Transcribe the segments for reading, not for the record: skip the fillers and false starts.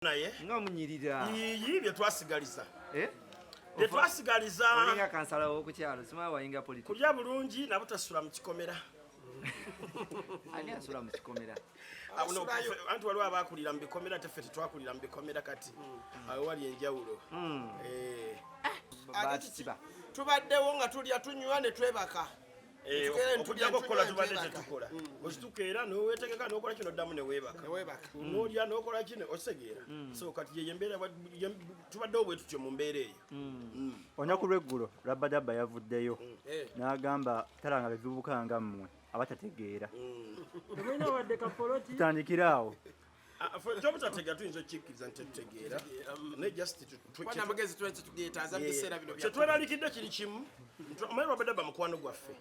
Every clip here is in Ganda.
naye nga munyirira iyi bye twasigaliza bye twasigaliza olinga kansala w'okukyalo simala wayinga politiki kulya bulungi nabo tasula mu kikomera ani asula mu kikomera anti waliwo abakulira mu bikomera teffe tetwakulira mu bikomera kati awo wali enjawulo tubaddewo nga tulya tunywa ne twebaka okulyako okukola tubadde tetukola okitukeera nowetegeka nokola kino oddamu neweebaka nolya nokola kino osegeera so kati yeye embeera tubaddewo bwe tutyo mu mbeera eyo olunaku lw'eggulo Rabadaba yavuddeyo n'agamba talanga bevubuka nga mmwe abatategeera tutandikira awo kyobutategeera tuyinza okkikkiriza nti tetutegeera naye just kyetweralikidde kiri kimu omanyi Rabadaba mukwano gwaffe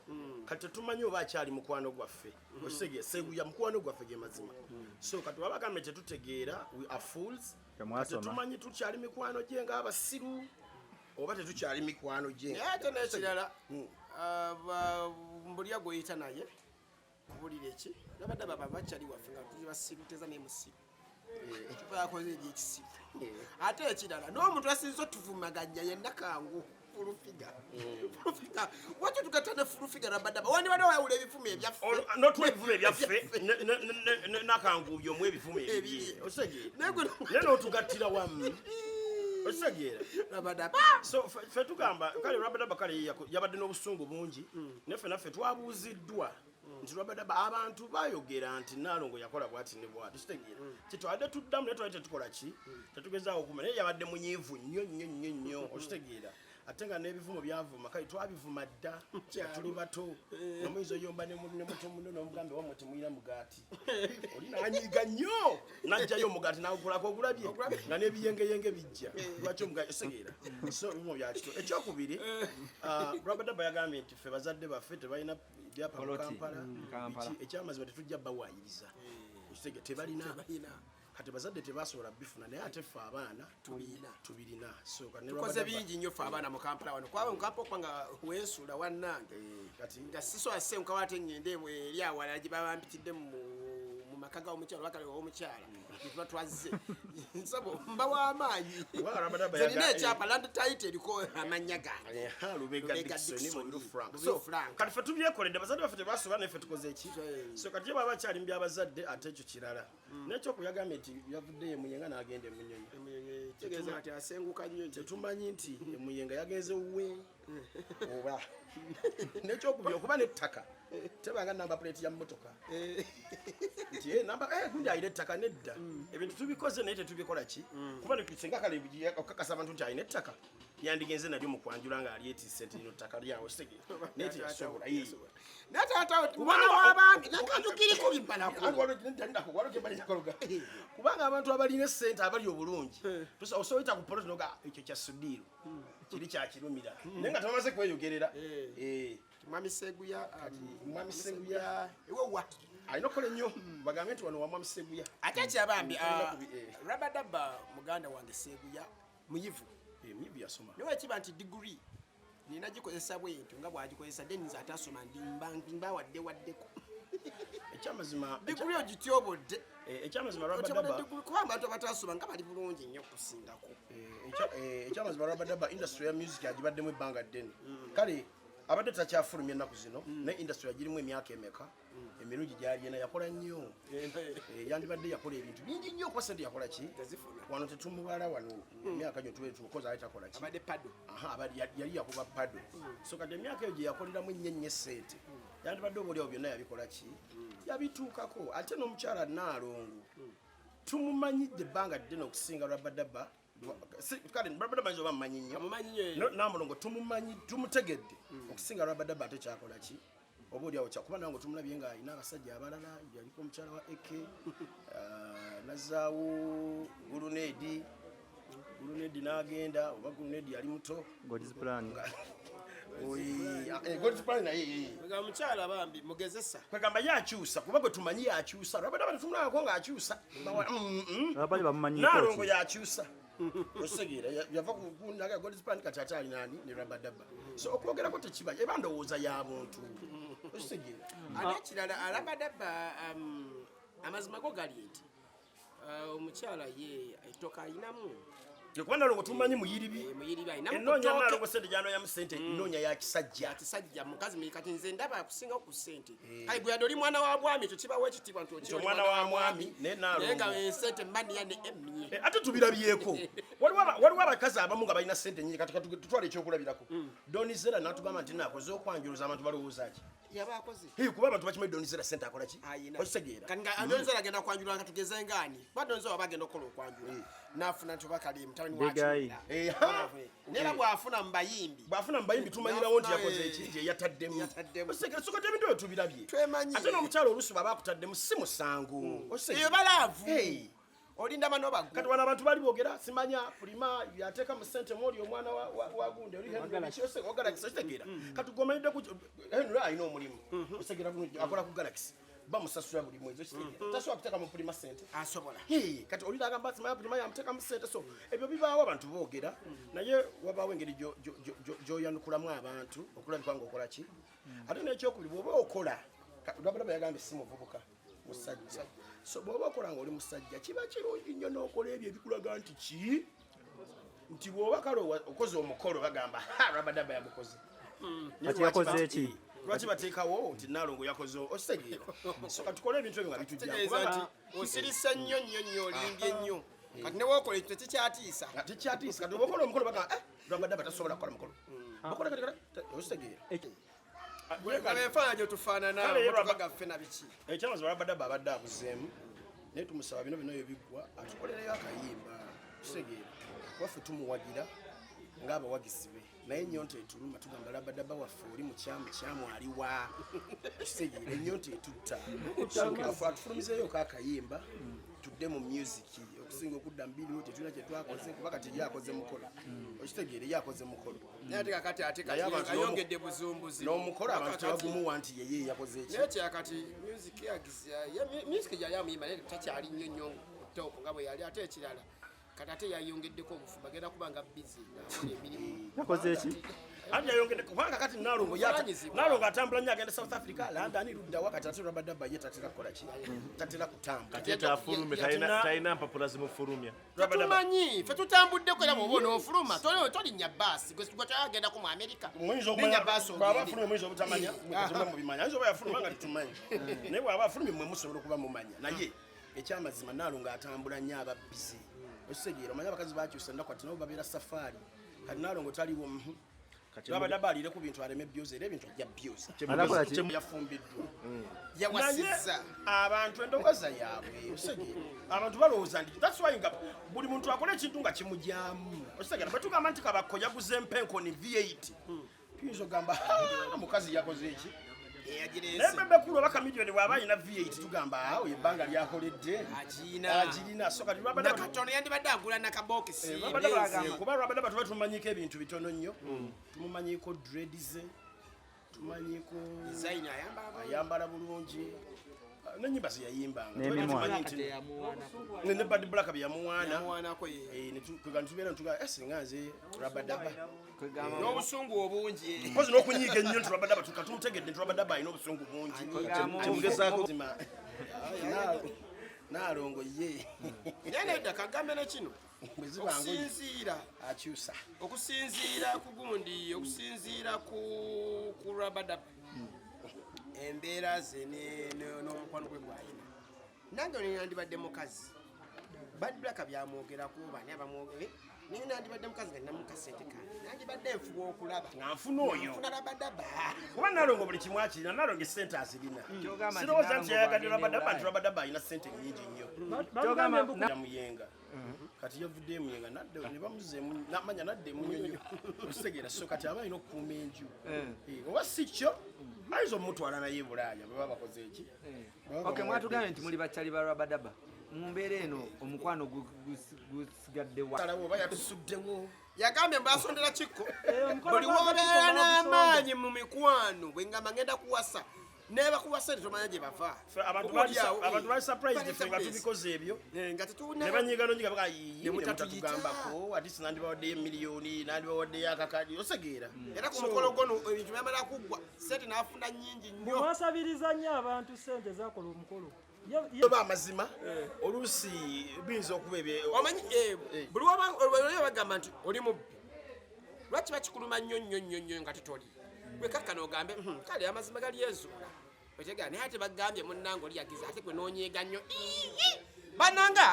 kati tetumanyi oba akyali mukwano gwaffe okitegeera seguya mukwano gwaffe ge mazima so kati wabagambe tetutegeera we are fools tetumanyi tukyali mikwano gye ng'abasiru oba tetukyali mikwano gye naye ate n'ekirala mbulya gweoyita naye kubulira eki Rabadaba bakyali waffe nga tuli basiru teza nemusiru tubakoze ebyekisiru ate ekirala n'omuntu asinza otuvumaganya yenna kangu fulufiga wakyo tugata ne fulufiga Rabadaba wandi bade wawula ebifumu ebyaffe notwa ebifumu ebyaffe nakanguubyo mu ebifumu ebibye osegeera naye n'otugattira wamu osegeera Rabadaba so ffe tugamba kale Rabadaba kale yabadde n'obusungu bungi neffe naffe twabuuziddwa nti Rabadaba abantu bayogera nti Nalongo yakola bwati ne bwati kitegeera kitwadde tuddamu naye twali tetukola ki tetugezaawo okuma naye yabadde munyiivu nnyo okitegeera ate nga n'ebivumo byavuma kale twabivuma dda tuli bato nomuyinza oyomba ne muto muno n'omugambe wamwe temuyina mugaati oli nanyiiga nnyo najjayo omugaati nawugulako ogulabye nga n'ebiyengeyenge bijja lwaki omugaati osegeera so ebivumo byakito ekyokubiri Rabadaba yagambye nti ffe bazadde baffe tebalina byapa mu Kampala ekyamazima tetujja bawaayiriza okitegeera tebalina kati bazadde tebasobola bifuna naye ate ffe abaana tubirina tukoze bingi nnyo ffe abaana mu Kampala wano kwaba nkapopa nga weesula wannange kati nga sisobola senkuka ate ngende eri awalala gye baba mpitidde mu maka g'omukyala wakale w'omukyala gyetuba twazze nsabo mba w'amaanyi zerina ekyapa land title eriko amannya gange Lubega Dickson mu Frank kati ffe tubyekoledde bazadde baffe tebasobola naye ffe tukoze eki so kati baba bakyali mby abazadde ate ekyo kirala n'ekyokuyagambye nti yavudde emuyenga n'agenda emunyonyi tegeeza ati asenguka nnyo tetumanyi nti emuyenga yagenze we oba n'ekyokubiri okuba n'ettaka tebanga namba plate ya mmotoka nti namba gundi ayina ettaka nedda ebintu tubikoze naye tetubikola ki kuba netusenga kale okakasa abantu nti ayina ettaka yandigenze nalyo mu kwanjula nga ali etisse nti lino ttaka lyawe osegeera naye teyasobola kubanga abantu abalina essente abali obulungi osobola oyita ku poloti noga ekyo kya sudiiro kiri kyakirumira naye nga tebamaze kweyogerera Mwami Seguya ewowa alina okukola ennyo bagambe nti wano wa Mwami Seguya ate kyabambi Rabadaba muganda wange Seguya muyivu yasoma naye wekiba nti diguri nina gikozesa bwentyo nga bwagikozesa deninza atasoma mbawaddewaddeko ekyamazima diguri ogityobodde ekyamazima Rabadaba kuba abantu abatasoma nga bali bulungi nnyo okusingako ekyamazima Rabadaba industry ya music agibaddemu ebbanga ddene kale abadde takyafulumya ennaku zino naye industry yagirimu emyaka emeka emirungi gyalina yakola nnyo yandibadde yakola ebintu bingi nnyo kuba sente yakola ki wano tetumubala wano emyaka gyo tukoza ali takola ki yali yakuba pado so kati emyaka eyo gye yakoleramu ennyo sente yandibadde oba oliawo byonna yabikola ki yabituukako ate n'omukyala Nalongo tumumanyidde ebbanga ddene okusinga Rabadaba kale Rabadaba nzoba mmanyi nnyo Namulongo tumumanyi tumutegedde okusinga Rabadaba ate kyakola ki oba oliawo kyakuba nange tumulabye nga alina abasajja abalala yaliko omukyala wa Eke nazaawo Gulunedi n'agenda oba Gulunedi yali muto God's plan omukyala bambi mugezesa kwegamba yakyusa kuba gwe tumanyi yakyusa Rabadaba tetumulabako ng'akyusa Nalongo yakyusa osegeera yava kunaga God's plan kati ate ali nani ne Rabadaba so okwogerako tekiba eba ndowooza y'abuntu osegeera ate ekirala Rabadaba amazima go gali eti omukyala ye ettooka alinamu kuba Nalongo tumanyi muyiribi muyiribi alinamu ennoonya Nalongo sente gyanoonyamu sente nnoonya ya kisajja kisajja mukazi kati nze ndaba akusingawo ku ssente kale gwe yadde oli mwana wa mwami ekyo kibawo ekitiibwa nti omwana wa mwami naye naye nga Nalongo ensente mbaniya ne emye ate tubirabyeko waliwo abakazi abamu nga balina sente nyingi kati tutwala ekyokulabirako Donizera n'atugamba nti nakoze okwanjuluza abantu balowooza ki yaba akoze kuba abantu bakimanyi Donizera sente akola ki okitegeera kati nga Donizera agenda okwanjula nga tugeze ngaani kuba Donizera waba agenda okukola okwanjula n'afuna nti obakali mutabani neera bw'afuna mu bayimbi tumanyirawo nti yakoze eki nti eyataddemu osekera soka ebintu ebyo tubirabye twemanyi ate n'omukyalo oluusi baba akutaddemu si musango eyo balaavu olinda bano bagwo kati wano abantu bali boogera simanya pulima yateeka mu ssente mwoli omwana wa gundi oli Galaxy okitegeera kati gomanyidde Henry alina omulimu osegeera akola ku Galaxy bamusasula buli mwezi okitegeera tasobola kuteeka mu pulima ssente asobola kati oli agamba simanya pulima yamuteeka mu ssente so ebyo bibaawo abantu boogera naye wabaawo engeri gy'oyanukulamu abantu okulabika ng'okola ki ate n'ekyokubiri bw'oba okola Rabadaba yagambye si muvubuka musajja so bw'oba okola ng'oli musajja kiba kirungi nnyo n'okola ebyo ebikulaga nti ki nti bw'oba kale okoze omukolo bagamba Rabadaba yagukoze ati yakoze eki lwaki bateekawo nti Nalongo yakoze okitegeera so katukole ebintu ebyo nga bitujja osirisa nnyo olimbye nnyo kati ne wookola ekyo tekikyatiisa tekyatiisa kati oba okola omukolo bagamba Rabadaba tasobola kukola mukolo okola kati okitegeera ebifaananyi gyetufaanana gaffe na biki ekyamazi Rabadaba abadde abuzeemu naye tumusaba bino byonna byebiggwa atukolereyo akayimba kitegeera waffe tumuwagira ng'abawagizi be naye ennyonta etuluma tugamba Rabadaba waffe oli mukyamu aliwa kitegeera ennyonta etutta atufulumizeeyo akayimba tudde mu musiki okusinga okudda mu biriwo tetulina kyetwakoze kuba kati yakoze mukolo okitegeere yakoze mukolo naye ate kakati ayongedde buzumbuzi n'omukolo abantu tebagumuwa nti yeye yakoze eki naye kyakati music yali amuyimba naye takyali nnyo nnyo top nga bwe yali ate ekirala kati ate yayongeddeko obufu bagenda kuba nga bizi naafuna emirimu yakoze eki ati yayongedde kubanga kati Nalongo atambula nnyo agenda South Africa London ludda wakati ate Rabadaba ye tatera kukola ki tatera kutambula afulume talina mpapula zimufulumya tumanyi fe tutambuddeko era bwoba onoofuluma tolinnya baasi gwe twagendako mu Amerika bw'aba afulumye muyinza obutamanya mubimanya ayinza oba yafuluma nga tetumanyi naye bw'aba afulumye mwe musobola okuba mumanya naye ekyamazima Nalongo atambula nnyo aba bizi okitegeera omanyi abakazi bakyusa ennaku ati nabo babeera safaari kati Nalongo taliwo Rabadaba alire ku bintu aleme byoza era ebintu ajja byoza yafumbiddwa yawasiza abantu endowooza yaabwe osegeera abantu balowooza nti that's why nga buli muntu akola ekintu nga kimujyamu osegeera batugamba nti kabakko yaguze empenko ni V8 tuyinza ogamba mukazi yakoze eki naye bebekulu oba kamiliyoni bw'aba alina V8 tugamba awo ebbanga lyakoledde agirina so kati nakatono yandibadde agula nakabokisi kuba Rabadaba tuba tumanyiko ebintu bitono nnyo tumumanyiko dreads tumanyiko ayambala bulungi n'ennyimba ze yayimbanga ne Bad Black bye yamuwaanako tubeera ntuga singa nze Rabadaba n'obusungu obungi mpozi n'okunyiiga ennyo nti Rabadaba tumutegedde nti Rabadaba alina obusungu bungi Nalongo ye yanedda kagambe ne kino okusinziira ku gundi okusinziira ku Rabadaba embeera ze n'omukwano gwe gwayina nange nandibadde mukazi Bad Black byamwogerako bani abamwogere naye nandibadde mukazi nga ninamu kasente kange nandibadde nfuba okulaba nga nfuna oyo nfuna Rabadaba kuba Nalongo buli kimu akirina Nalongo esente azirina sirowooza nti yayagadde Rabadaba nti Rabadaba alina sente nnyingi nnyo muyenga kati yavudde emuyenga ne bamuzeemu namanya nadde emunyonyo okitegeera so kati aba alina okukuuma enju oba si kyo ayinza omutwala naye Bulaaya bwe baba bakoze eki mwatugambye nti muli bakyali ba Rabadaba mu mbeera eno omukwano gusigadde talawo oba yatusuddewo yagambye mbasondera kikko buli wobeera n'amaanyi mu mikwano bwe ngamba ngenda kuwasa nebakuwa sente tomanya gye bava abantu bali surprised ffe nga tubikoze ebyo ne banyiigano nyiga bagatugambako ati sinandibawaddeyo emiliyoni nandibawaddeyo akakadi osegeera era ku mukolo gono ebintu byamala kuggwa sente n'afuna nnyingi nnyo mwasabiriza nnyo abantu sente zakola omukolo yoba amazima oluusi biyinza okuba omanyi buli waba bagamba nti oli mubbi lwaki bakikuluma nnyo nga titoli wekakkana ogambe kale amazima gali ezuula otegera naye ate bagambye munnange oli yagiza ate gwe noonyeega nnyo bananga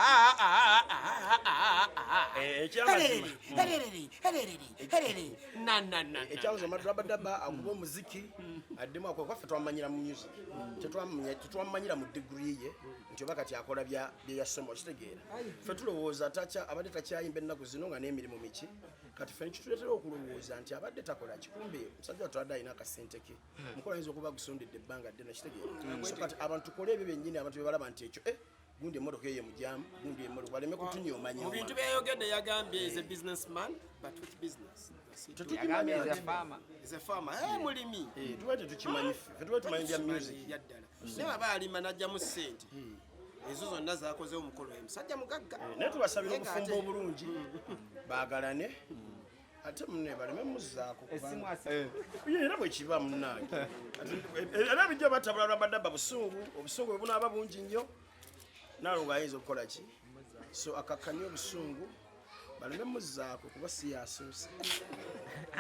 ekyanze Rabadaba akuba omuziki addemu ako kwaffe twamanyira mu music tetwamanyira mu degree ye nti oba kati akola bye yasoma okitegeera ffe tulowooza abadde takyayimba ennaku zino nga n'emirimu miki kati ffe nekituleetera okulowooza nti abadde takola kikumbe musajja watwadde alina akasente ke mukola ayinza okuba gusondedde ebbanga ddene kitegeera so kati abantu tukole ebyo byennyini abantu bebalaba nti ekyo gundi emmotoka eyo mujamu gundi emmotoka baleme kutunyoomanya mu bintu byayogedde yagambye is a businessman but with business is a farmer mulimi tuba tetukimanyi ffe tuba tumanyi bya music yaddala naye aba alima najjamu ssente ezo zonna zakozeho omukolo musajja mugagga naye tubasabira obufumbo obulungi baagalane ate munne baleme muzzaako era bwekiba munnange era bijja batabula Rabadaba busungu obusungu bwe bunaaba bungi nnyo Nalongo ayinza okukola ki so akakkanya obusungu baleme muzzaako kuba si yasuuse